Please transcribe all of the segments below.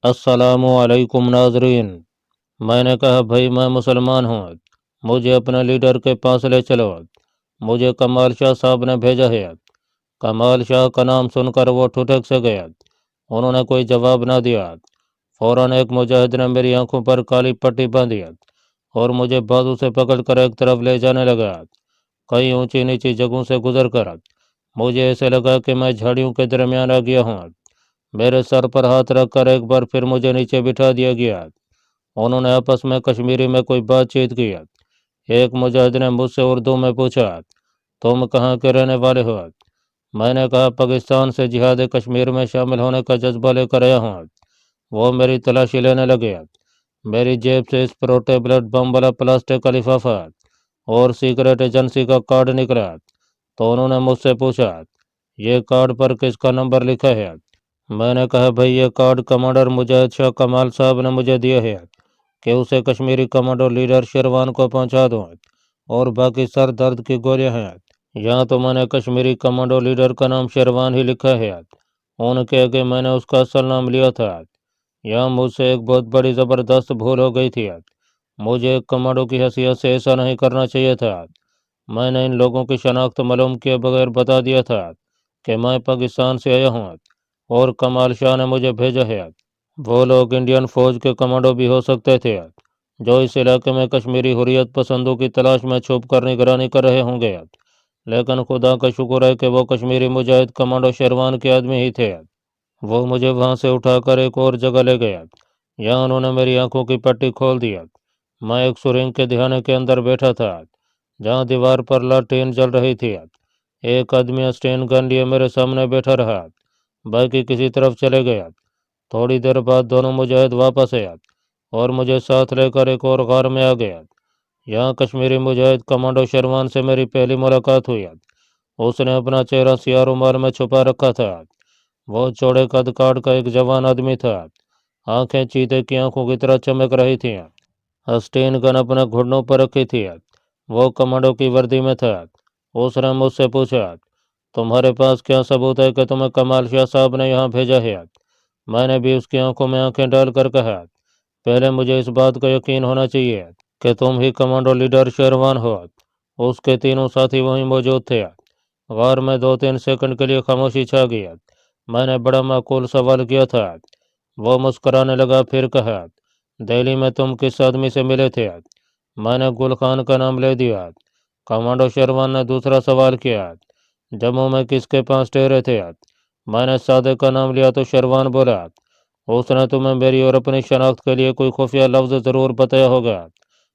अस्सलामु अलैकुम नाजरीन। मैंने कहा भाई मैं मुसलमान हूँ, मुझे अपने लीडर के पास ले चलो। मुझे कमाल शाह साहब ने भेजा है। कमाल शाह का नाम सुनकर वो ठुठक से गया। उन्होंने कोई जवाब ना दिया। फौरन एक मुजाहिद ने मेरी आंखों पर काली पट्टी बांधी और मुझे बाजू से पकड़कर एक तरफ ले जाने लगा। कई ऊंची नीची जगहों से गुजर कर मुझे ऐसे लगा कि मैं झाड़ियों के दरमियान आ गया हूँ। मेरे सर पर हाथ रखकर एक बार फिर मुझे नीचे बिठा दिया गया। उन्होंने आपस में कश्मीरी में कोई बातचीत की। एक मुजाहिद ने मुझसे उर्दू में पूछा, तुम कहाँ के रहने वाले हो? मैंने कहा पाकिस्तान से जिहाद कश्मीर में शामिल होने का जज्बा लेकर आया हूँ। वो मेरी तलाशी लेने लगे। मेरी जेब से इस पोर्टेबल बम वाला प्लास्टिक का लिफाफा और सीक्रेट एजेंसी का कार्ड निकला। तो उन्होंने मुझसे पूछा, ये कार्ड पर किसका नंबर लिखा है? मैंने कहा भाई ये कार्ड कमांडर मुजाहिद शाह कमाल साहब ने मुझे दिया है कि उसे कश्मीरी कमांडो लीडर शेरवान को पहुंचा दूं, और बाकी सर दर्द की गोलियां हैं। यहाँ तो मैंने कश्मीरी कमांडो लीडर का नाम शेरवान ही लिखा है। उनके आगे मैंने उसका असल नाम लिया था। यहाँ मुझसे एक बहुत बड़ी ज़बरदस्त भूल हो गई थी। मुझे एक कमांडो की हैसियत से ऐसा नहीं करना चाहिए था। मैंने इन लोगों की शनाख्त मालूम किए बगैर बता दिया था कि मैं पाकिस्तान से आया हूँ और कमाल शाह ने मुझे भेजा है। वो लोग इंडियन फौज के कमांडो भी हो सकते थे जो इस इलाके में कश्मीरी हुर्रियत पसंदों की तलाश में छुप कर निगरानी कर रहे होंगे, लेकिन खुदा का शुक्र है कि वो कश्मीरी मुजाहिद कमांडो शेरवान के आदमी ही थे। वो मुझे वहां से उठाकर एक और जगह ले गया। यहाँ उन्होंने मेरी आंखों की पट्टी खोल दिया। मैं एक सुरंग के धियाने के अंदर बैठा था जहाँ दीवार पर लालटेन जल रही थी। एक आदमी स्टेन गन लिए मेरे सामने बैठा रहा, बाकी किसी तरफ चले गया। थोड़ी देर बाद दोनों मुजाहिद वापस आया और मुझे साथ लेकर एक और गार में आ गया। यहाँ कश्मीरी मुजाहिद कमांडो शेरवान से मेरी पहली मुलाकात हुई। उसने अपना चेहरा सियाह रुमाल में छुपा रखा था। वो चौड़े कद काट का एक जवान आदमी था। आंखें चीते की आंखों की तरह चमक रही थीं। स्टेन गन अपने घुटनों पर रखी थी। वो कमांडो की वर्दी में था। उसने मुझसे पूछा, तुम्हारे पास क्या सबूत है कि तुम्हें कमाल शाह साहब ने यहाँ भेजा है? मैंने भी उसकी आंखों में आंखें डालकर कहा, पहले मुझे इस बात का यकीन होना चाहिए कि तुम ही कमांडो लीडर शेरवान हो। उसके तीनों साथी वहीं मौजूद थे। गार में 2-3 सेकंड के लिए खामोशी छा गई। मैंने बड़ा माकूल सवाल किया था। वो मुस्कुराने लगा, फिर कहा, दिल्ली में तुम किस आदमी से मिले थे? मैंने गुल खान का नाम ले दिया। कमांडो शेरवान ने दूसरा सवाल किया, जम्मू में किसके पास ठहरे थे? मैंने सादे का नाम लिया तो शेरवान बोला, उसने तुम्हें मेरी और अपनी शनाख्त के लिए कोई खुफिया लफ्ज ज़रूर बताया होगा,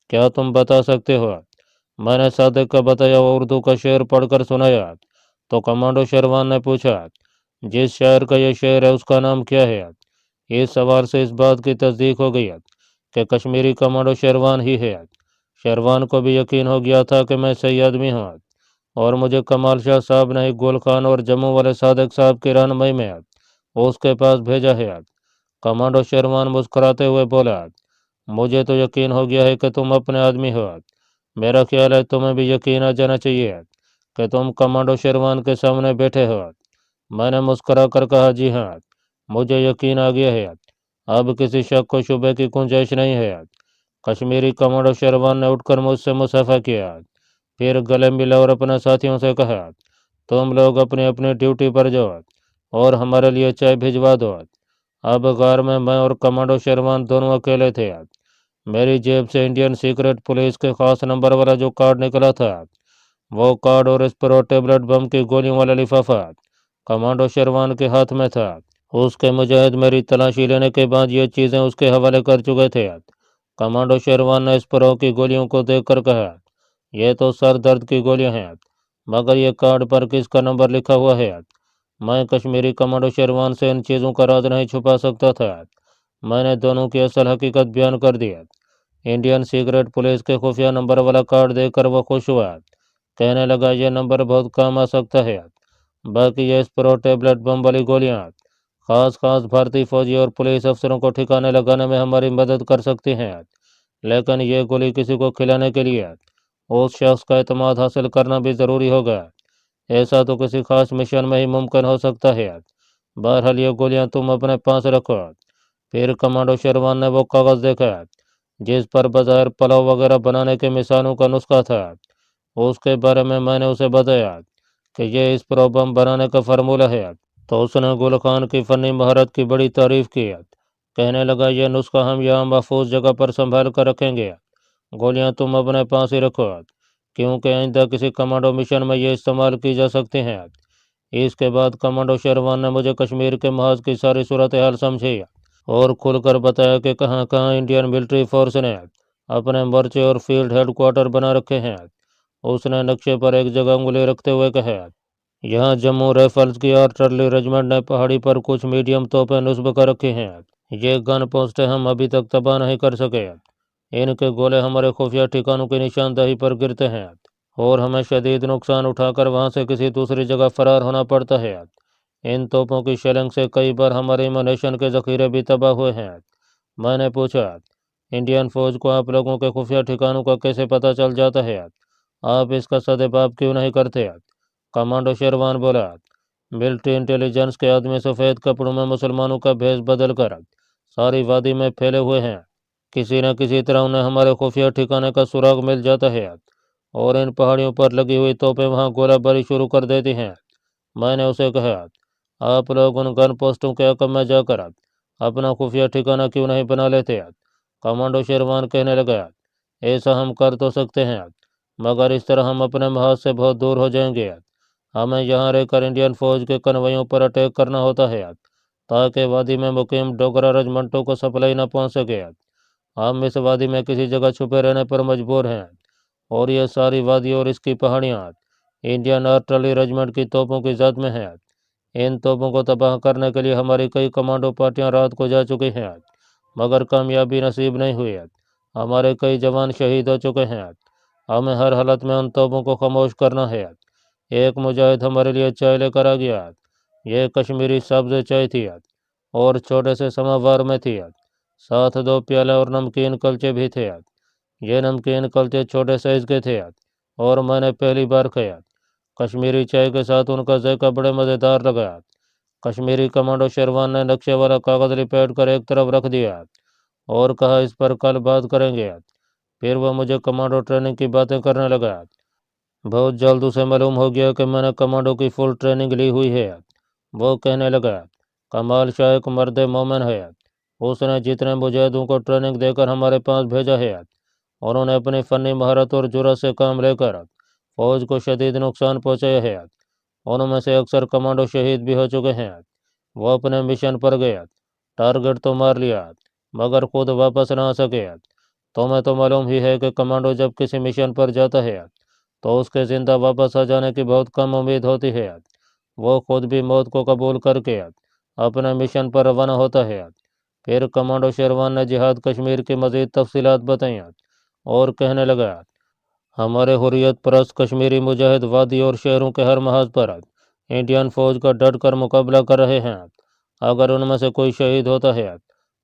क्या तुम बता सकते हो? मैंने सादे का बताया और उर्दू का शेर पढ़कर सुनाया। तो कमांडो शेरवान ने पूछा, जिस शायर का यह शेर है उसका नाम क्या है? इस सवाल से इस बात की तस्दीक हो गई कि कश्मीरी कमांडो शेरवान ही है। शेरवान को भी यकीन हो गया था कि मैं सही आदमी हूँ और मुझे कमाल शाह साहब ने गुल खान और जम्मू वाले सादक साहब की रहनुमाई में उसके पास भेजा है। कमांडो शेरवान मुस्कुराते हुए बोला, मुझे तो यकीन हो गया है कि तुम अपने आदमी हो। मेरा ख्याल है तुम्हें भी यकीन आ जाना चाहिए कि तुम कमांडो शेरवान के सामने बैठे हो। मैंने मुस्कुरा कर कहा, जी हाँ, मुझे यकीन आ गया है। अब किसी शक को शुबे की गुंजाइश नहीं है। कश्मीरी कमांडो शेरवान ने उठकर मुझसे मुसाफा किया, फिर गले मिला और अपने साथियों से कहा, तुम लोग अपनी अपनी ड्यूटी पर जाओ और हमारे लिए चाय भिजवा दो। अब गार में मैं और कमांडो शेरवान दोनों अकेले थे। मेरी जेब से इंडियन सीक्रेट पुलिस के खास नंबर वाला जो कार्ड निकला था, वो कार्ड और इस पोर्टेबल बम की गोलियों वाला लिफाफा कमांडो शेरवान के हाथ में था। उसके मुजाहिद मेरी तलाशी लेने के बाद ये चीज़ें उसके हवाले कर चुके थे। कमांडो शेरवान ने इस प्रो की गोलियों को देखकर कहा, यह तो सर दर्द की गोलियां हैं, मगर ये कार्ड पर किसका नंबर लिखा हुआ है? मैं कश्मीरी कमांडो शेरवान से इन चीज़ों का राज नहीं छुपा सकता था। मैंने दोनों की असल हकीकत बयान कर दिया। इंडियन सीक्रेट पुलिस के खुफिया नंबर वाला कार्ड देखकर वो खुश हुआ, कहने लगा, यह नंबर बहुत काम आ सकता है। बाकी ये इस प्रो टेबलेट बम वाली गोलियां खास खास भारतीय फौजी और पुलिस अफसरों को ठिकाने लगाने में हमारी मदद कर सकती हैं, लेकिन ये गोली किसी को खिलाने के लिए उस शख्स का एतमाद हासिल करना भी ज़रूरी होगा। ऐसा तो किसी खास मिशन में ही मुमकिन हो सकता है। बहरहाल ये गोलियां तुम अपने पास रखो। फिर कमांडो शेरवान ने वो कागज़ देखा जिस पर बज़ाहिर पुलाव वगैरह बनाने के मिसालों का नुस्खा था। उसके बारे में मैंने उसे बताया कि ये इस पर बम बनाने का फार्मूला है। तो उसने गुल खान की फ़नी महारत की बड़ी तारीफ़ की। कहने लगा, ये नुस्खा हम यहाँ महफूज जगह पर संभाल कर रखेंगे। गोलियाँ तुम अपने पास ही रखो, क्योंकि आइंदा किसी कमांडो मिशन में ये इस्तेमाल की जा सकती हैं। इसके बाद कमांडो शेरवान ने मुझे कश्मीर के महाज की सारी सूरत हाल समझी और खुलकर बताया कि कहाँ कहाँ इंडियन मिलिट्री फोर्स ने अपने मोर्चे और फील्ड हेडक्वार्टर बना रखे हैं। उसने नक्शे पर एक जगह उंगली रखते हुए कहा, यहाँ जम्मू राइफल्स की आर्टिलरी रेजिमेंट ने पहाड़ी पर कुछ मीडियम तोपें नुस्ब कर रखी हैं। ये गन पोस्टें हम अभी तक तबाह नहीं कर सके। इनके गोले हमारे खुफिया ठिकानों की निशानदही पर गिरते हैं और हमें शदीद नुकसान उठाकर वहां से किसी दूसरी जगह फरार होना पड़ता है। इन तोपों की शेलिंग से कई बार हमारे इमोनेशन के जखीरे भी तबाह हुए हैं। मैंने पूछा, इंडियन फौज को आप लोगों के खुफिया ठिकानों का कैसे पता चल जाता है? आप इसका सदेबाप क्यों नहीं करते? कमांडो शेरवान बोला, मिलिट्री इंटेलिजेंस के आदमी सफ़ेद कपड़ों में मुसलमानों का भेष बदल कर सारी वादी में फैले हुए हैं। किसी न किसी तरह उन्हें हमारे खुफिया ठिकाने का सुराग मिल जाता है और इन पहाड़ियों पर लगी हुई तोपें वहां गोलाबारी शुरू कर देती हैं। मैंने उसे कहा, आप लोग उन गन पोस्टों के हकम में जाकर अपना खुफिया ठिकाना क्यों नहीं बना लेते? कमांडो शेरवान कहने लगा, ऐसा हम कर तो सकते हैं, मगर इस तरह हम अपने महाज से बहुत दूर हो जाएंगे। हमें यहाँ रहकर इंडियन फौज के कन्वोयों पर अटैक करना होता है ताकि वादी में मुकीम डोगरा रेजिमेंटों को सप्लाई न पहुँच सके। हम इस वादी में किसी जगह छुपे रहने पर मजबूर हैं और ये सारी वादी और इसकी पहाड़ियाँ इंडियन आर्टिलरी रेजिमेंट की तोपों की जद में हैं। इन तोपों को तबाह करने के लिए हमारी कई कमांडो पार्टियां रात को जा चुकी हैं, मगर कामयाबी नसीब नहीं हुई। हमारे कई जवान शहीद हो चुके हैं। हमें हर हालत में उन तोपों को खामोश करना है। एक मुजाहिद हमारे लिए चाय लेकर आ गया। यह कश्मीरी सब्ज़ चाय थी और छोटे से समावार में थी। साथ 2 प्याले और नमकीन कलचे भी थे। ये नमकीन कलचे छोटे साइज़ के थे और मैंने पहली बार खाया। कश्मीरी चाय के साथ उनका जायका बड़े मज़ेदार लगा। कश्मीरी कमांडो शेरवान ने नक्शे वाला कागज़ लिपेट कर एक तरफ रख दिया और कहा, इस पर कल बात करेंगे। फिर वह मुझे कमांडो ट्रेनिंग की बातें करने लगा। बहुत जल्द उसे मालूम हो गया कि मैंने कमांडो की फुल ट्रेनिंग ली हुई है। वो कहने लगा, कमाल शाह एक मर्द मोमिन है। उसने जितने मुजाहिदों को ट्रेनिंग देकर हमारे पास भेजा है, उन्होंने अपनी फ़नी महारत और जुर्रत से काम लेकर फौज को शदीद नुकसान पहुंचाया है। उनमें से अक्सर कमांडो शहीद भी हो चुके हैं। वो अपने मिशन पर गया, टारगेट तो मार लिया, मगर खुद वापस ना आ सके। तुम्हें तो मालूम ही है कि कमांडो जब किसी मिशन पर जाता है तो उसके ज़िंदा वापस आ जाने की बहुत कम उम्मीद होती है। वो खुद भी मौत को कबूल करके अपने मिशन पर रवाना होता है। फिर कमांडो शेरवान ने जिहाद कश्मीर की मज़ीद तफसीलात बताई और कहने लगा, हमारे हुर्रियत परस्त कश्मीरी मुजाहिद वादी और शहरों के हर महाज पर इंडियन फौज का डट कर मुकाबला कर रहे हैं। अगर उनमें से कोई शहीद होता है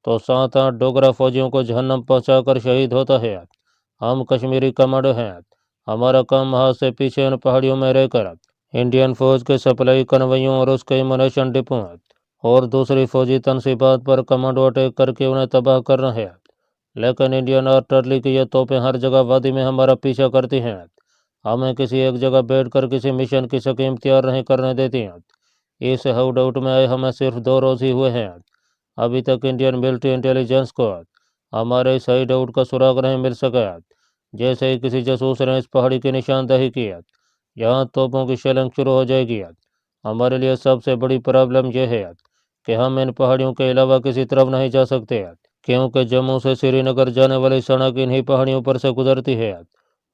तो 7-8 डोगरा फौजियों को जहन्नम पहुंचाकर शहीद होता है। हम कश्मीरी कमांडो हैं। हमारा काम महाज से पीछे उन पहाड़ियों में रहकर इंडियन फौज के सप्लाई कन्वोयों और उसके इमोनेशन डिपो और दूसरी फौजी तनसीबात पर कमांडो अटैक करके उन्हें तबाह करना है। लेकिन इंडियन आर्टिलरी की ये तोपें हर जगह वादी में हमारा पीछा करती हैं। हमें किसी एक जगह बैठकर किसी मिशन की स्कीम तैयार नहीं करने देती हैं। इस हाउड आउट में आए हमें सिर्फ 2 रोज़ ही हुए हैं। अभी तक इंडियन मिलिट्री इंटेलिजेंस को हमारे इस हाइड आउट का सुराग नहीं मिल सका। जैसे ही किसी जासूस ने इस पहाड़ी की निशानदही की, यहाँ तोपों की शेलिंग शुरू हो जाएगी। हमारे लिए सबसे बड़ी प्रॉब्लम यह है कि हम इन पहाड़ियों के अलावा किसी तरफ नहीं जा सकते, क्योंकि जम्मू से श्रीनगर जाने वाली सड़क इन्हीं पहाड़ियों पर से गुजरती है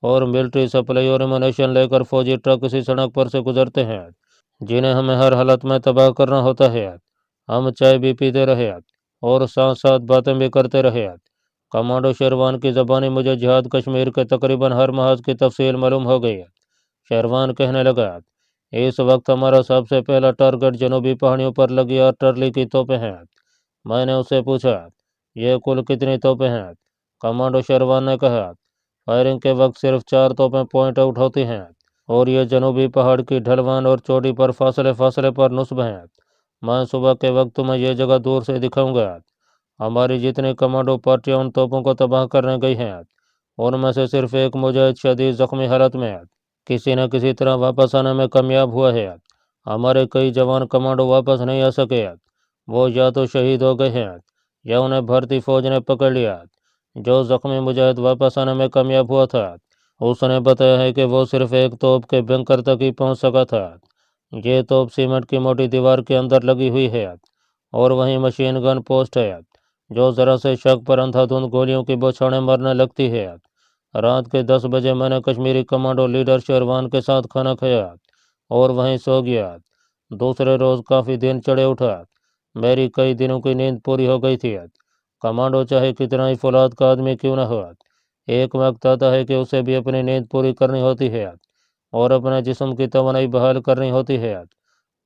और मिलिट्री सप्लाई और एमुनेशन लेकर फौजी ट्रक इसी सड़क पर से गुजरते हैं, जिन्हें हमें हर हालत में तबाह करना होता है। हम चाय भी पीते रहे और साथ साथ बातें भी करते रहे। कमांडो शेरवान की ज़बानी मुझे जिहाद कश्मीर के तकरीबन हर महाज की तफसील मालूम हो गई। शेरवान कहने लगा, इस वक्त हमारा सबसे पहला टारगेट जनूबी पहाड़ियों पर लगी आर्टिलरी की तोपें हैं। मैंने उससे पूछा, ये कुल कितनी तोपें हैं? कमांडो शेरवान ने कहा, फायरिंग के वक्त सिर्फ 4 तोपें पॉइंट आउट होती हैं और ये जनूबी पहाड़ की ढलवान और चोटी पर फासले फासले पर नुस्ब हैं। मैं सुबह के वक्त तुम्हें यह जगह दूर से दिखाऊंगा। हमारी जितनी कमांडो पार्टियां उन तोपों को तबाह करने गई हैं, उनमें से सिर्फ एक मुजाहिद शदीद जख्मी हालत में किसी न किसी तरह वापस आने में कामयाब हुआ है। हमारे कई जवान कमांडो वापस नहीं आ सके। वो या तो शहीद हो गए हैं या उन्हें भारतीय फौज ने पकड़ लिया। जो जख्मी मुजाहिद वापस आने में कामयाब हुआ था, उसने बताया है कि वो सिर्फ एक तोप के बंकर तक ही पहुंच सका था। ये तोप सीमेंट की मोटी दीवार के अंदर लगी हुई है और वहीं मशीन गन पोस्ट है, जो जरा से शक पर अंधाधुंध गोलियों की बौछारें मारने लगती है। रात के 10 बजे मैंने कश्मीरी कमांडो लीडर शेरवान के साथ खाना खाया और वहीं सो गया। दूसरे रोज काफ़ी दिन चढ़े उठा। मेरी कई दिनों की नींद पूरी हो गई थी। कमांडो चाहे कितना ही फौलाद का आदमी क्यों न हो, एक वक्त आता है कि उसे भी अपनी नींद पूरी करनी होती है और अपने जिस्म की तवानाई बहाल करनी होती है।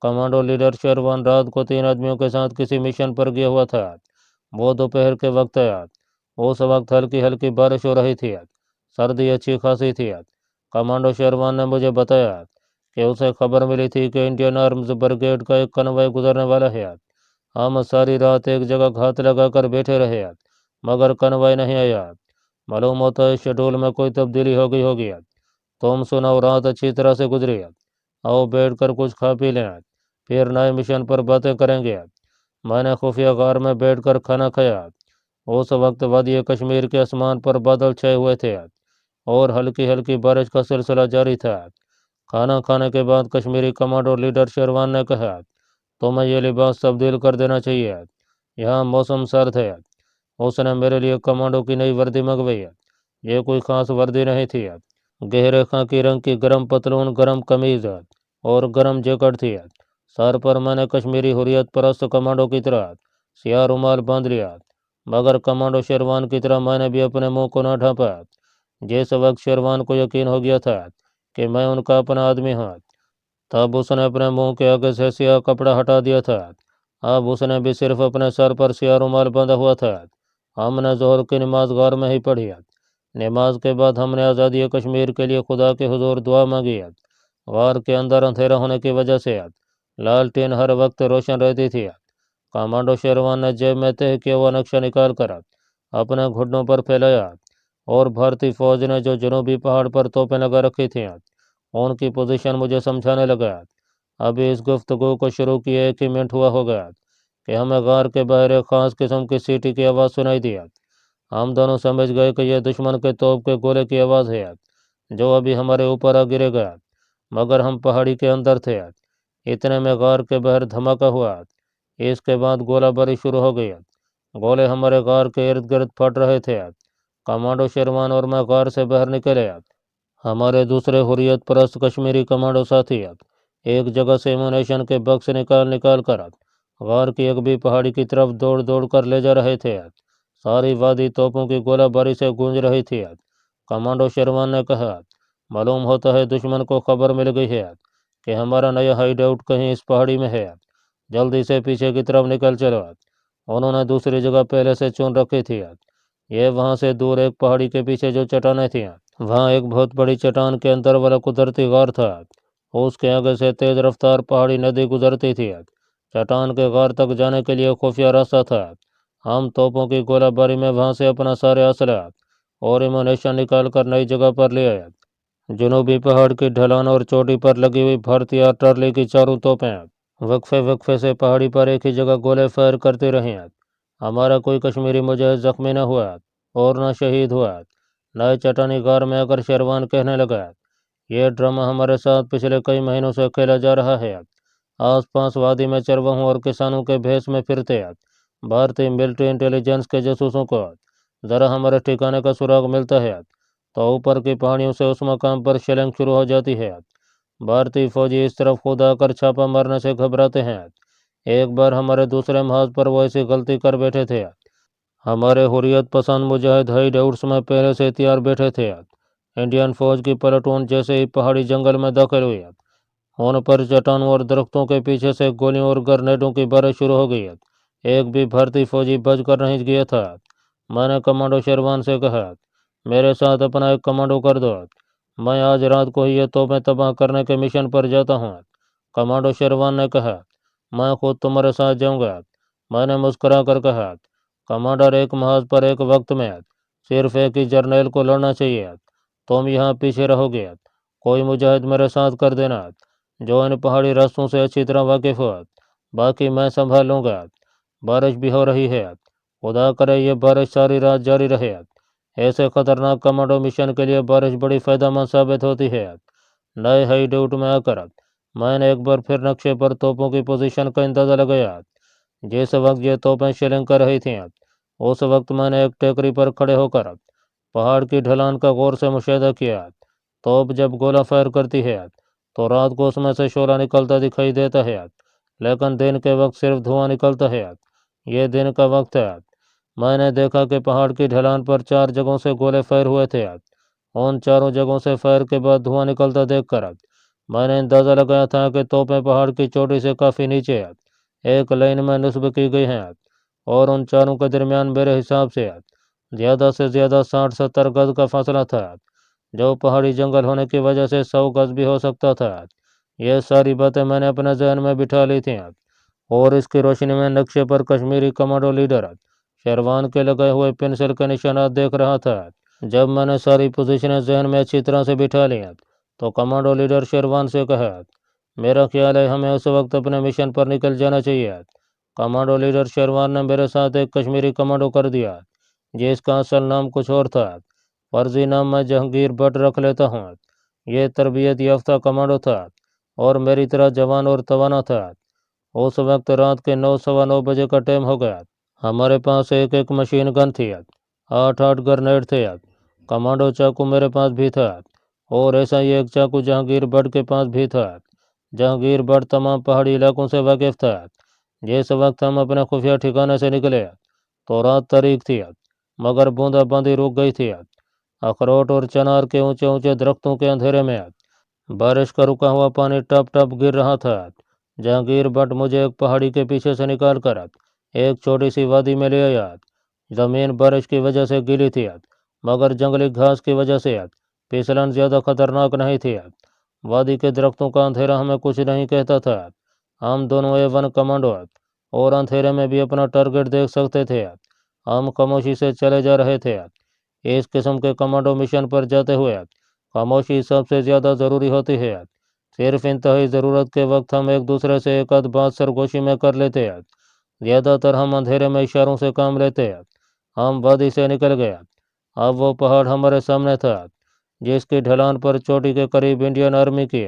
कमांडो लीडर शेरवान रात को 3 आदमियों के साथ किसी मिशन पर गया हुआ था। वो दोपहर के वक्त आया। उस वक्त हल्की हल्की बारिश हो रही थी। सर्दी अच्छी खासी थी। कमांडो शेरवान ने मुझे बताया कि उसे खबर मिली थी कि इंडियन आर्म्स ब्रिगेड का एक कन्वॉय गुजरने वाला है। हम सारी रात एक जगह घात लगाकर बैठे रहे, मगर कन्वॉय नहीं आया। मालूम होता है शेड्यूल में कोई तब्दीली हो गई होगी। तुम सुनाओ, रात अच्छी तरह से गुजरी? आओ बैठ कर कुछ खा पी लें, फिर नए मिशन पर बातें करेंगे। मैंने खुफिया गार में बैठकर खाना खाया। उस वक्त वादी कश्मीर के आसमान पर बादल छाए हुए थे और हल्की हल्की बारिश का सिलसिला जारी था। खाना खाने के बाद कश्मीरी कमांडो लीडर शेरवान ने कहा, तुम्हें यह लिबास तब्दील कर देना चाहिए, यहाँ मौसम सर्द है। उसने मेरे लिए कमांडो की नई वर्दी मंगवाई। ये कोई खास वर्दी नहीं थी। गहरे खाकी रंग की गरम पतलून, गरम कमीज और गरम जैकेट थी। सर पर मैंने कश्मीरी हुर्रियत परस्त कमांडो की तरह सियाह रुमाल बांध लिया, मगर कमांडो शेरवान की तरह मैंने भी अपने मुंह को न ढांपा। जिस वक्त शेरवान को यकीन हो गया था कि मैं उनका अपना आदमी हूँ, तब उसने अपने मुंह के आगे से सियाह कपड़ा हटा दिया था। अब उसने भी सिर्फ अपने सर पर सियाह रुमाल बांधा हुआ था। हमने जोहर की नमाज गार में ही पढ़ी। नमाज के बाद हमने आज़ादी कश्मीर के लिए खुदा के हुजूर दुआ मांगी। गार के अंदर अंधेरा होने की वजह से लालटेन हर वक्त रोशन रहती थी। कमांडो शेरवान ने जेब में तय किया हुआ नक्शा निकाल कर अपने घुटनों पर फैलाया और भारतीय फौज ने जो जनूबी पहाड़ पर तोपें लगा रखी थी, उनकी पोजीशन मुझे समझाने लगा। अभी इस गुफ्तगू को शुरू किए 1 ही मिनट हुआ होगा कि हमें गार के बाहर एक खास किस्म की सीटी की आवाज़ सुनाई दी। हम दोनों समझ गए कि यह दुश्मन के तोप के गोले की आवाज़ है, जो अभी हमारे ऊपर आ गिरेगा। मगर हम पहाड़ी के अंदर थे। इतने में गार के बाहर धमाका हुआ। इसके बाद गोलाबारी शुरू हो गई। गोले हमारे गार के इर्द गिर्द फट रहे थे। कमांडो शेरवान और मैं गार से बाहर निकले। हमारे दूसरे हुर्रियत परस्त कश्मीरी कमांडो साथी एक जगह से एमुनेशन के बक्स निकाल निकाल कर गार की एक भी पहाड़ी की तरफ दौड़ दौड़ कर ले जा रहे थे। सारी वादी तोपों की गोलाबारी से गूंज रही थी। कमांडो शेरवान ने कहा, मालूम होता है दुश्मन को खबर मिल गई है कि हमारा नया हाइड आउट कहीं इस पहाड़ी में है। जल्दी से पीछे की तरफ निकल चलो। उन्होंने दूसरी जगह पहले से चुन रखी थी। ये वहाँ से दूर एक पहाड़ी के पीछे जो चट्टानें थीं, वहाँ एक बहुत बड़ी चट्टान के अंदर वाला कुदरती गार था। उसके आगे से तेज रफ्तार पहाड़ी नदी गुजरती थी। चट्टान के गार तक जाने के लिए खुफिया रास्ता था। हम तोपों की गोलाबारी में वहाँ से अपना सारे असला और एमुनेशन निकाल कर नई जगह पर ले आए। जनूबी पहाड़ की ढलान और चोटी पर लगी हुई भारतीय आर्टिलरी की चारों तोपें वक्फे वक्फे से पहाड़ी पर एक ही जगह गोले फायर करती रही। हमारा कोई कश्मीरी मुजाहिद जख्मी न हुआ और न शहीद हुआ। नए चट्टानी गार में आकर शेरवान कहने लगा, यह ड्रामा हमारे साथ पिछले कई महीनों से खेला जा रहा है। आसपास वादी में चरवाहों और किसानों के भेष में फिरते भारतीय मिलिट्री इंटेलिजेंस के जासूसों को ज़रा हमारे ठिकाने का सुराग मिलता है तो ऊपर की पहाड़ियों से उस मकाम पर शेलिंग शुरू हो जाती है। भारतीय फौजी इस तरफ खुद आकर छापा मारने से घबराते हैं। एक बार हमारे दूसरे महाज पर वो ऐसी गलती कर बैठे थे। हमारे हुर्रियत पसंद मुजाहिद हाइड आउट्स में पहले से तैयार बैठे थे। इंडियन फौज की प्लाटून जैसे ही पहाड़ी जंगल में दाखिल हुई, उन पर चट्टानों और दरख्तों के पीछे से गोलियों और ग्रेनेडों की बारिश शुरू हो गई। एक भी भारतीय फौजी बच कर नहीं गया था। मैंने कमांडो शेरवान से कहा, मेरे साथ अपना एक कमांडो कर दो, मैं आज रात को ही ये तोपें तबाह करने के मिशन पर जाता हूँ। कमांडो शेरवान ने कहा, मैं खुद तुम्हारे साथ जाऊंगा। मैंने मुस्कुरा कर कहा, कमांडर, एक महाज पर एक वक्त में सिर्फ एक ही जर्नैल को लड़ना चाहिए। तुम यहाँ पीछे रहोगे। कोई मुजाहिद मेरे साथ कर देना जो इन पहाड़ी रास्तों से अच्छी तरह वाकिफ हो। बाकी मैं संभाल लूँगा। बारिश भी हो रही है। खुदा करे ये बारिश सारी रात जारी रहे। ऐसे खतरनाक कमांडो मिशन के लिए बारिश बड़ी फायदेमंद साबित होती है। नए हाई ड्यूट में आकर मैंने एक बार फिर नक्शे पर तोपों की पोजीशन का अंदाज़ा लगाया। जिस वक्त ये तोपें शेलिंग कर रही थीं उस वक्त मैंने एक टेकरी पर खड़े होकर पहाड़ की ढलान का गौर से मुशाहिदा किया। तोप जब गोला फायर करती है तो रात को उसमें से शोला निकलता दिखाई देता है, लेकिन दिन के वक्त सिर्फ धुआं निकलता है। ये दिन का वक्त है। मैंने देखा कि पहाड़ की ढलान पर 4 जगहों से गोले फायर हुए थे। उन चारों जगहों से फायर के बाद धुआं निकलता देखकर मैंने अंदाज़ा लगाया था कि तोपें पहाड़ की चोटी से काफ़ी नीचे एक लाइन में नस्ब की गई हैं और उन चारों के दरमियान मेरे हिसाब से ज़्यादा 60-70 गज का फासला था, जो पहाड़ी जंगल होने की वजह से 100 गज भी हो सकता था। यह सारी बातें मैंने अपने जहन में बिठा ली थीं और इसकी रोशनी में नक्शे पर कश्मीरी कमांडो लीडर शेरवान के लगाए हुए पेंसिल के निशानात देख रहा था। जब मैंने सारी पोजीशनें जहन में अच्छी तरह से बिठा ली तो कमांडो लीडर शेरवान से कहा, मेरा ख्याल है हमें उस वक्त अपने मिशन पर निकल जाना चाहिए। कमांडो लीडर शेरवान ने मेरे साथ एक कश्मीरी कमांडो कर दिया जिसका असल नाम कुछ और था। फर्जी नाम मैं जहांगीर भट्ट रख लेता हूँ। ये तरबियत याफ्ता कमांडो था और मेरी तरह जवान और तवाना था। उस वक्त रात के 9-9:15 बजे का टाइम हो गया। हमारे पास एक एक मशीन गन थी, 8-8 ग्रेनेड थे। कमांडो चाकू मेरे पास भी था और ऐसा ही एक चाकू जहांगीर भट्ट के पास भी था। जहांगीर भट्ट तमाम पहाड़ी इलाकों से वाकिफ था। जिस वक्त हम अपने खुफिया ठिकाने से निकले तो रात तारीख थी, मगर बूंदाबांदी रुक गई थी। अखरोट और चनार के ऊंचे ऊंचे दरख्तों के अंधेरे में बारिश का रुका हुआ पानी टप टप गिर रहा था। जहांगीर भट्ट मुझे एक पहाड़ी के पीछे से निकाल कर एक छोटी सी वादी में ले आया। ज़मीन बारिश की वजह से गीली थी, मगर जंगली घास की वजह से फिसलन ज़्यादा खतरनाक नहीं थी। वादी के दरख्तों का अंधेरा हमें कुछ नहीं कहता था। हम दोनों A1 कमांडो और अंधेरे में भी अपना टारगेट देख सकते थे। हम खामोशी से चले जा रहे थे। इस किस्म के कमांडो मिशन पर जाते हुए खामोशी सबसे ज़्यादा ज़रूरी होती है। सिर्फ इंतहाई ज़रूरत के वक्त हम एक दूसरे से एक आध बात सरगोशी में कर लेते हैं। ज़्यादातर हम अंधेरे में इशारों से काम लेते हैं। हम वादी से निकल गए। अब वो पहाड़ हमारे सामने था जिसकी ढलान पर चोटी के करीब इंडियन आर्मी की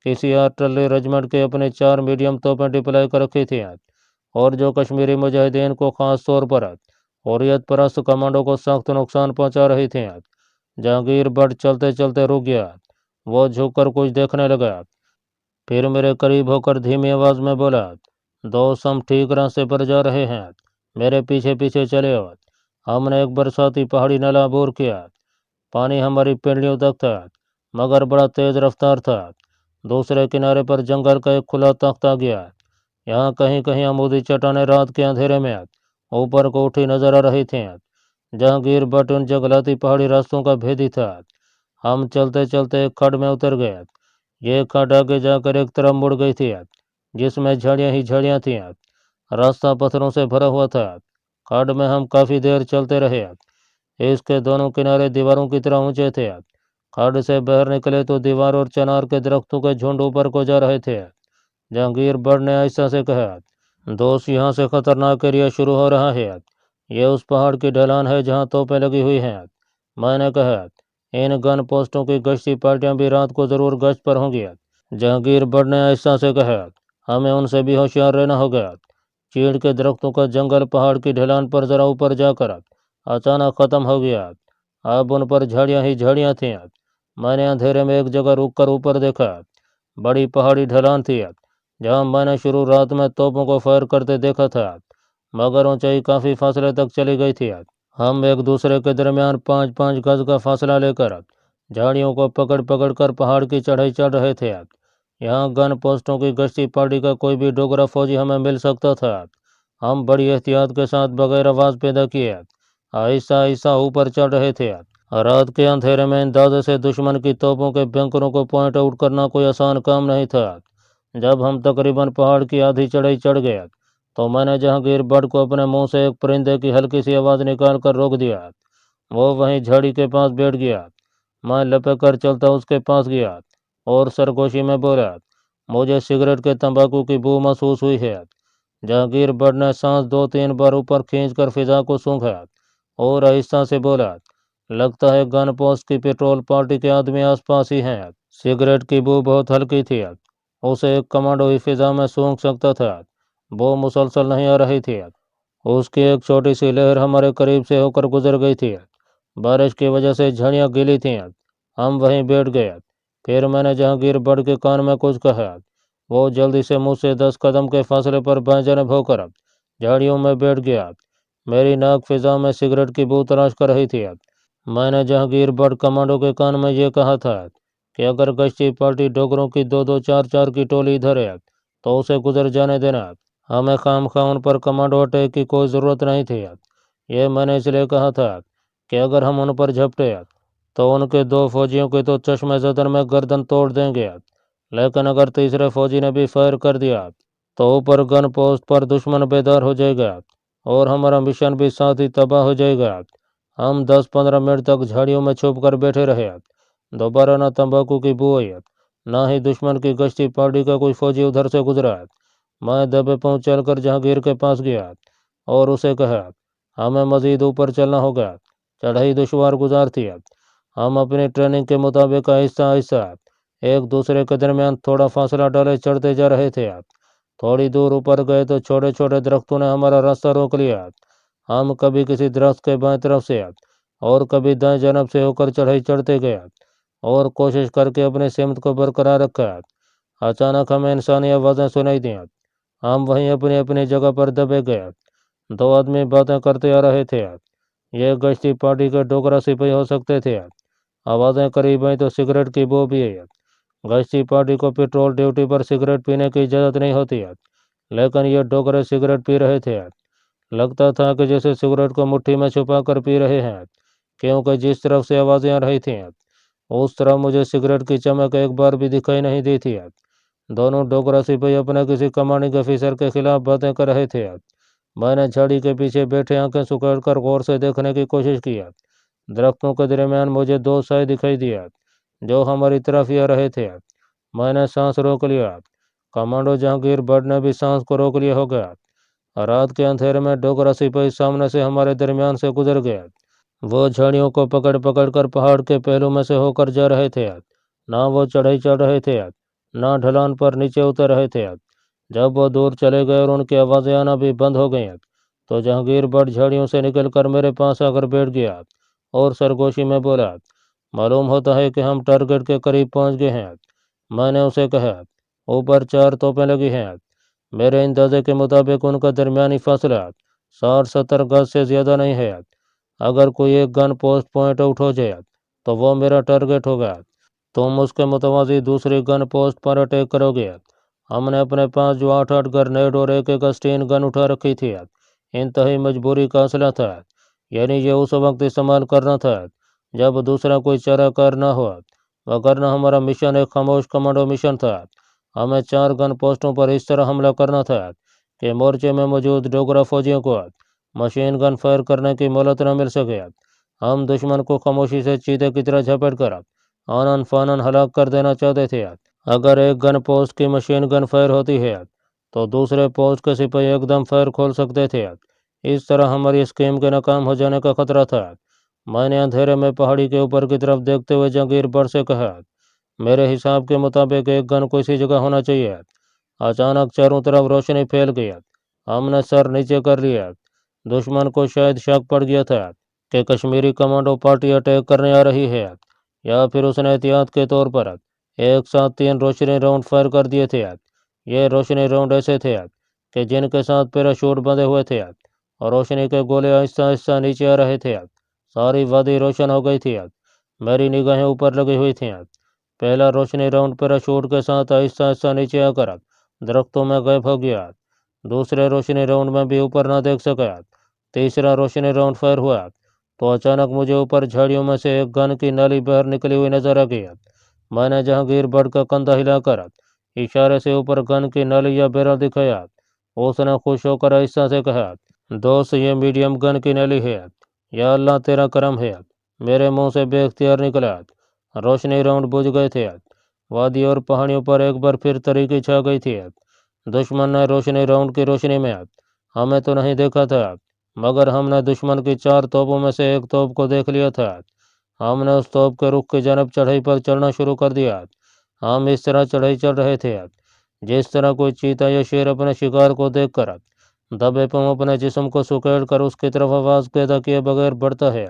किसी आर्टिलरी रेजिमेंट के अपने 4 मीडियम तोपें डिप्लॉय कर रखी थी और जो कश्मीरी मुजाहिदीन को ख़ास तौर पर हुर्रियत परस्त कमांडो को सख्त नुकसान पहुंचा रही थी। जहांगीर भट्ट चलते चलते रुक गया। वो झुककर कुछ देखने लगा, फिर मेरे करीब होकर धीमी आवाज़ में बोला, दोस्त हम ठीक रास्ते पर जा रहे हैं, मेरे पीछे पीछे चले आओ। हमने एक बरसाती पहाड़ी नाला अबूर किया। पानी हमारी पिंडलियों तक था, मगर बड़ा तेज़ रफ्तार था। दूसरे किनारे पर जंगल का एक खुला तख्त आ गया। यहाँ कहीं कहीं अमूदी चट्टानें रात के अंधेरे में ऊपर को उठी नजर आ रही थीं। जहांगीर भट्ट उन जंगलाती पहाड़ी रास्तों का भेदी था। हम चलते चलते एक खड्ड में उतर गए। ये खड्ड आगे जाकर एक तरफ मुड़ गई थी जिसमें झाड़ियाँ ही झाड़ियाँ थीं। रास्ता पत्थरों से भरा हुआ था। खड्ड में हम काफ़ी देर चलते रहे। इसके दोनों किनारे दीवारों की तरह ऊंचे थे। खड्ड से बाहर निकले तो दीवार और चनार के दरख्तों के झुंड ऊपर को जा रहे थे। जहांगीर भट्ट ने आहिस्ता से कहा, दोस्त यहाँ से खतरनाक एरिया शुरू हो रहा है। ये उस पहाड़ की ढलान है जहाँ तोपें लगी हुई हैं। मैंने कहा, इन गन पोस्टों की गश्ती पार्टियां भी रात को ज़रूर गश्त पर होंगी। जहांगीर भट्ट ने आहिस्ता से कहा, हमें उनसे भी होशियार रहना होगा। चीड़ के दरख्तों का जंगल पहाड़ की ढलान पर ज़रा ऊपर जाकर अचानक ख़त्म हो गया। अब उन पर झाड़ियाँ ही झाड़ियाँ थीं। मैंने अंधेरे में एक जगह रुक कर ऊपर देखा। बड़ी पहाड़ी ढलान थी जहाँ मैंने शुरू रात में तोपों को फायर करते देखा था, मगर ऊंचाई काफ़ी फासले तक चली गई थी। हम एक दूसरे के दरमियान 5-5 गज का फासला लेकर झाड़ियों को पकड़ पकड़ कर पहाड़ की चढ़ाई चढ़ रहे थे। यहाँ गन पोस्टों की गश्ती पार्टी का कोई भी डोगरा फौजी हमें मिल सकता था। हम बड़ी एहतियात के साथ बगैर आवाज़ पैदा किए आहिस्ता आहिस्ता ऊपर चढ़ रहे थे। रात के अंधेरे में अंदाजे से दुश्मन की तोपों के बैंकरों को पॉइंट आउट करना कोई आसान काम नहीं था। जब हम तकरीबन पहाड़ की आधी चढ़ाई चढ़ गए तो मैंने जहांगीर बट को अपने मुंह से एक परिंदे की हल्की सी आवाज़ निकाल कर रोक दिया। वो वहीं झाड़ी के पास बैठ गया। मैं लपक कर चलता उसके पास गया और सरगोशी में बोला, मुझे सिगरेट के तंबाकू की बू महसूस हुई है। जहांगीर बट ने सांस 2-3 बार ऊपर खींचकर फिजा को सूंघा और आहिस्ता से बोला, लगता है गन पोस्ट की पेट्रोल पार्टी के आदमी आसपास ही हैं। सिगरेट की बू बहुत हल्की थी। उसे एक कमांडो ही फिजा में सूंघ सकता था। वो मुसलसल नहीं आ रही थी। उसकी एक छोटी सी लहर हमारे करीब से होकर गुजर गई थी। बारिश की वजह से झड़ियाँ गीली थीं। हम वहीं बैठ गए। फिर मैंने जहांगीर बट के कान में कुछ कहा। वो जल्दी से मुझसे 10 कदम के फासले पर बाएं जानब होकर झाड़ियों में बैठ गया। मेरी नाक फिजा में सिगरेट की बू तलाश कर रही थी। मैंने जहांगीर बट कमांडो के कान में ये कहा था कि अगर गश्ती पार्टी डोगरों की 2-2 4-4 की टोली इधर है तो उसे गुजर जाने देना। हमें खामखा उन पर कमांडो अटैक की कोई ज़रूरत नहीं थी। ये मैंने इसलिए कहा था कि अगर हम उन पर झपटे तो उनके 2 फौजियों के तो चश्मे ज़दन में गर्दन तोड़ देंगे। लेकिन अगर तीसरे फौजी ने भी फायर कर दिया तो ऊपर गन पोस्ट पर दुश्मन बेदार हो जाएगा और हमारा मिशन भी साथ ही तबाह हो जाएगा। हम 10-15 मिनट तक झाड़ियों में छुप कर बैठे रहे। दोबारा ना तंबाकू की बू आई, ना ही दुश्मन की गश्ती पार्टी का कोई फौजी उधर से गुजरा। मैं दबे पांव चलकर जहांगीर के पास गया और उसे कहा, हमें मजीद ऊपर चलना होगा। चढ़ाई दुश्वार गुजार थी। हम अपनी ट्रेनिंग के मुताबिक आहिस्ता आहिस्ता एक दूसरे के दरमियान थोड़ा फासला डाले चढ़ते जा रहे थे। थोड़ी दूर ऊपर गए तो छोटे छोटे दरख्तों ने हमारा रास्ता रोक लिया। हम कभी किसी दरख्त के बाएं तरफ से और कभी दाएं जानब से होकर चढ़ाई चढ़ते गए और कोशिश करके अपनी सिमत को बरकरार रखा। अचानक हमें इंसानी आवाज़ें सुनाई दी। हम वहीं अपनी अपनी जगह पर दबे गए। 2 आदमी बातें करते आ रहे थे। ये गश्ती पार्टी के डोगरा सिपाही हो सकते थे। आवाज़ें करीब आई तो सिगरेट की बू भी आई। गश्ती पार्टी को पेट्रोल ड्यूटी पर सिगरेट पीने की इजाज़त नहीं होती लेकिन ये डोगरे सिगरेट पी रहे थे। लगता था कि जैसे सिगरेट को मुट्ठी में छुपा कर पी रहे हैं, क्योंकि जिस तरफ से आवाज़ें आ रही थीं उस तरफ मुझे सिगरेट की चमक एक बार भी दिखाई नहीं दी थी। दोनों डोगरा सिपाही अपने किसी कमांडिंग ऑफिसर के खिलाफ बातें कर रहे थे। मैंने झाड़ी के पीछे बैठे आंखें सुखाड़कर गौर से देखने की कोशिश की। दरख्तों के दरमियान मुझे 2 साए दिखाई दिया जो हमारी तरफ ही आ रहे थे। मैंने सांस रोक लिया। कमांडो जहांगीर बट ने भी सांस को रोक लिया होगा। रात के अंधेरे में डोगरा सिपाही सामने से हमारे दरमियान से गुजर गया। वो झाड़ियों को पकड़ पकड़ कर पहाड़ के पहलू में से होकर जा रहे थे। ना वो चढ़ाई चढ़ रहे थे, ना ढलान पर नीचे उतर रहे थे। जब वो दूर चले गए और उनकी आवाज़ें आना भी बंद हो गई तो जहांगीर बट झाड़ियों से निकलकर मेरे पास आकर बैठ गया और सरगोशी में बोला, मालूम होता है कि हम टारगेट के करीब पहुंच गए हैं। मैंने उसे कहा, ऊपर 4 तोपें लगी हैं। मेरे अंदाजे के मुताबिक उनका दरमियानी फासला 60-70 गज से ज़्यादा नहीं है। अगर कोई एक गन पोस्ट पॉइंट आउट हो जाए तो वो मेरा टारगेट होगा। तुम उसके मुतवाज़ी दूसरी गन पोस्ट पर अटैक करोगे। हमने अपने पास जो 8-8 ग्रेनेड और एक स्टीन गन उठा रखी थी इंतहाई मजबूरी का असला था। यानी ये उस वक्त इस्तेमाल करना था जब दूसरा कोई चाराकार ना हो, वगरना हमारा मिशन एक खामोश कमांडो मिशन था। हमें 4 गन पोस्टों पर इस तरह हमला करना था कि मोर्चे में मौजूद डोगरा फौजियों को मशीन गन फायर करने की मोहलत न मिल सके। हम दुश्मन को खामोशी से चीते की तरह झपट कर आनन फानन हलाक कर देना चाहते थे। अगर एक गन पोस्ट की मशीन गन फायर होती है तो दूसरे पोस्ट के सिपाही एकदम फायर खोल सकते थे। इस तरह हमारी स्कीम के नाकाम हो जाने का खतरा था। मैंने अंधेरे में पहाड़ी के ऊपर की तरफ देखते हुए जहांगीर बट से कहा, मेरे हिसाब के मुताबिक एक गन को इसी जगह होना चाहिए। अचानक चारों तरफ रोशनी फैल गई। हमने सर नीचे कर लिया। दुश्मन को शायद शक पड़ गया था कि कश्मीरी कमांडो पार्टी अटैक करने आ रही है, या फिर उसने एहतियात के तौर पर एक साथ 3 रोशनी राउंड फायर कर दिए थे। ये रोशनी राउंड ऐसे थे कि जिनके साथ पैराशूट बंधे हुए थे और रोशनी के गोले आहिस्ता आहिस्ता नीचे आ रहे थे। सारी वादी रोशन हो गई थी। मेरी निगाहें ऊपर लगी हुई थीं। पहला रोशनी राउंड पैराशूट के साथ आहिस्ता आहिस्ता नीचे आकर दरख्तों में गायब हो गया। दूसरे रोशनी राउंड में भी ऊपर ना देख सका। तीसरा रोशनी राउंड फायर हुआ तो अचानक मुझे ऊपर झाड़ियों में से एक गन की नाली बाहर निकली हुई नजर आ गई। मैंने जहांगीर बट का कंधा हिलाकर इशारे से ऊपर गन की नाली या बैरल दिखाया उसने खुश होकर ऐसा से कहा, दोस्त ये मीडियम गन की नली है। या अल्लाह तेरा करम है। मेरे मुंह से बेख्तियार निकला। रोशनी राउंड बुझ गए थे। वादी और पहाड़ियों पर एक बार फिर तरीकी छा गई थी। दुश्मन ने रोशनी राउंड की रोशनी में हमें तो नहीं देखा था, मगर हमने दुश्मन की 4 तोपों में से एक तोप को देख लिया था। हमने उस तोप के रुख की जानब चढ़ाई पर चढ़ना शुरू कर दिया। हम इस तरह चढ़ाई चढ़ रहे थे जिस तरह कोई चीता या शेर अपने शिकार को देखकर दबे पांव अपने जिस्म को सुकेड़ कर उसकी तरफ आवाज पैदा किए बगैर बढ़ता है।